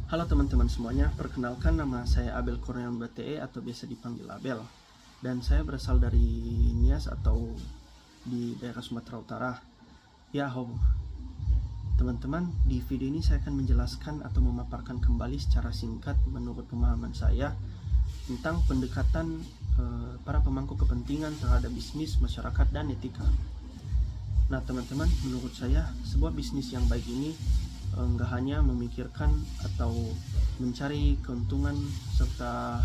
Halo teman-teman semuanya, perkenalkan nama saya Abel Kurniawan BTE atau biasa dipanggil Abel. Dan saya berasal dari Nias atau di daerah Sumatera Utara. Ya, teman-teman, di video ini saya akan menjelaskan atau memaparkan kembali secara singkat menurut pemahaman saya tentang pendekatan para pemangku kepentingan terhadap bisnis, masyarakat, dan etika. Nah teman-teman, menurut saya sebuah bisnis yang baik ini nggak hanya memikirkan atau mencari keuntungan serta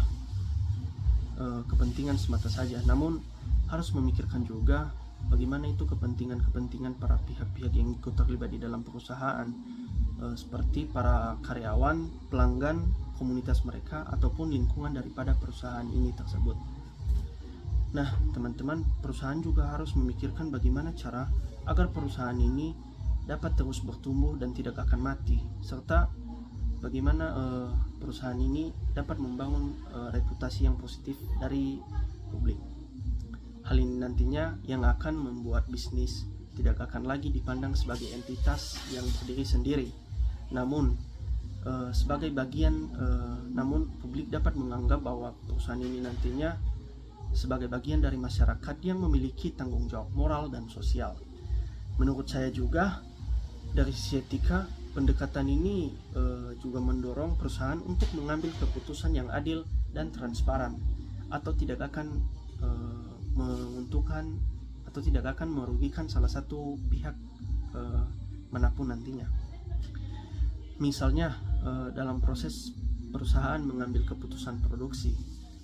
kepentingan semata saja, namun harus memikirkan juga bagaimana itu kepentingan para pihak-pihak yang ikut terlibat di dalam perusahaan, seperti para karyawan, pelanggan, komunitas mereka, ataupun lingkungan daripada perusahaan ini tersebut. Nah teman-teman, perusahaan juga harus memikirkan bagaimana cara agar perusahaan ini dapat terus bertumbuh dan tidak akan mati, serta bagaimana perusahaan ini dapat membangun reputasi yang positif dari publik. Hal ini nantinya yang akan membuat bisnis tidak akan lagi dipandang sebagai entitas yang berdiri sendiri, namun sebagai bagian, namun publik dapat menganggap bahwa perusahaan ini nantinya sebagai bagian dari masyarakat yang memiliki tanggung jawab moral dan sosial. Menurut saya juga dari sisi etika, pendekatan ini juga mendorong perusahaan untuk mengambil keputusan yang adil dan transparan, atau tidak akan menguntungkan atau tidak akan merugikan salah satu pihak manapun nantinya. Misalnya dalam proses perusahaan mengambil keputusan produksi,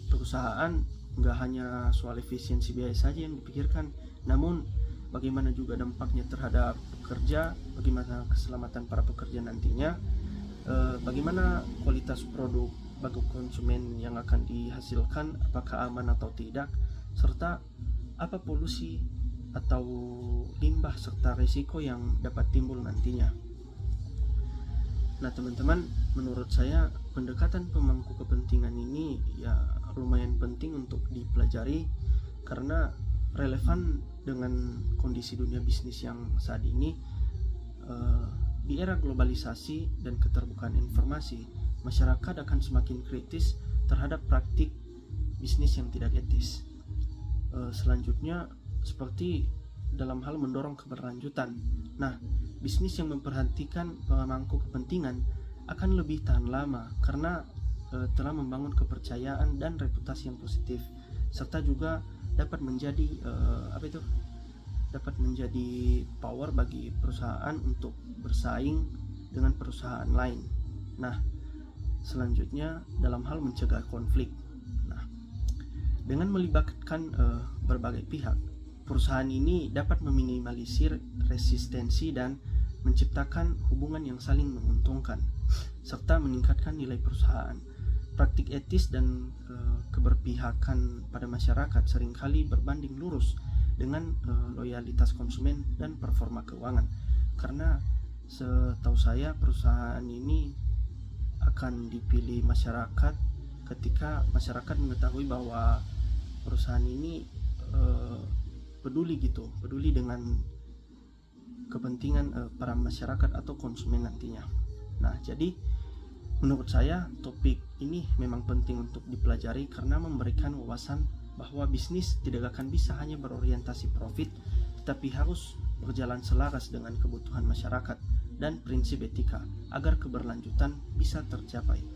perusahaan nggak hanya soal efisiensi biaya saja yang dipikirkan, namun bagaimana juga dampaknya terhadap pekerja, bagaimana keselamatan para pekerja nantinya, bagaimana kualitas produk bagi konsumen yang akan dihasilkan, apakah aman atau tidak, serta apa polusi atau limbah serta risiko yang dapat timbul nantinya. Nah teman-teman, menurut saya pendekatan pemangku kepentingan ini ya lumayan penting untuk dipelajari karena relevan dengan kondisi dunia bisnis yang saat ini. Di era globalisasi dan keterbukaan informasi, masyarakat akan semakin kritis terhadap praktik bisnis yang tidak etis. Selanjutnya seperti dalam hal mendorong keberlanjutan. Nah, bisnis yang memperhatikan pemangku kepentingan akan lebih tahan lama karena telah membangun kepercayaan dan reputasi yang positif, serta juga dapat menjadi dapat menjadi power bagi perusahaan untuk bersaing dengan perusahaan lain. Nah, selanjutnya dalam hal mencegah konflik. Nah, dengan melibatkan berbagai pihak, perusahaan ini dapat meminimalisir resistensi dan menciptakan hubungan yang saling menguntungkan, serta meningkatkan nilai perusahaan. Praktik etis dan keberpihakan pada masyarakat seringkali berbanding lurus dengan loyalitas konsumen dan performa keuangan. Karena setahu saya perusahaan ini akan dipilih masyarakat ketika masyarakat mengetahui bahwa perusahaan ini peduli dengan kepentingan para masyarakat atau konsumen nantinya. Nah, jadi menurut saya topik ini memang penting untuk dipelajari karena memberikan wawasan bahwa bisnis tidak akan bisa hanya berorientasi profit, tetapi harus berjalan selaras dengan kebutuhan masyarakat dan prinsip etika agar keberlanjutan bisa tercapai.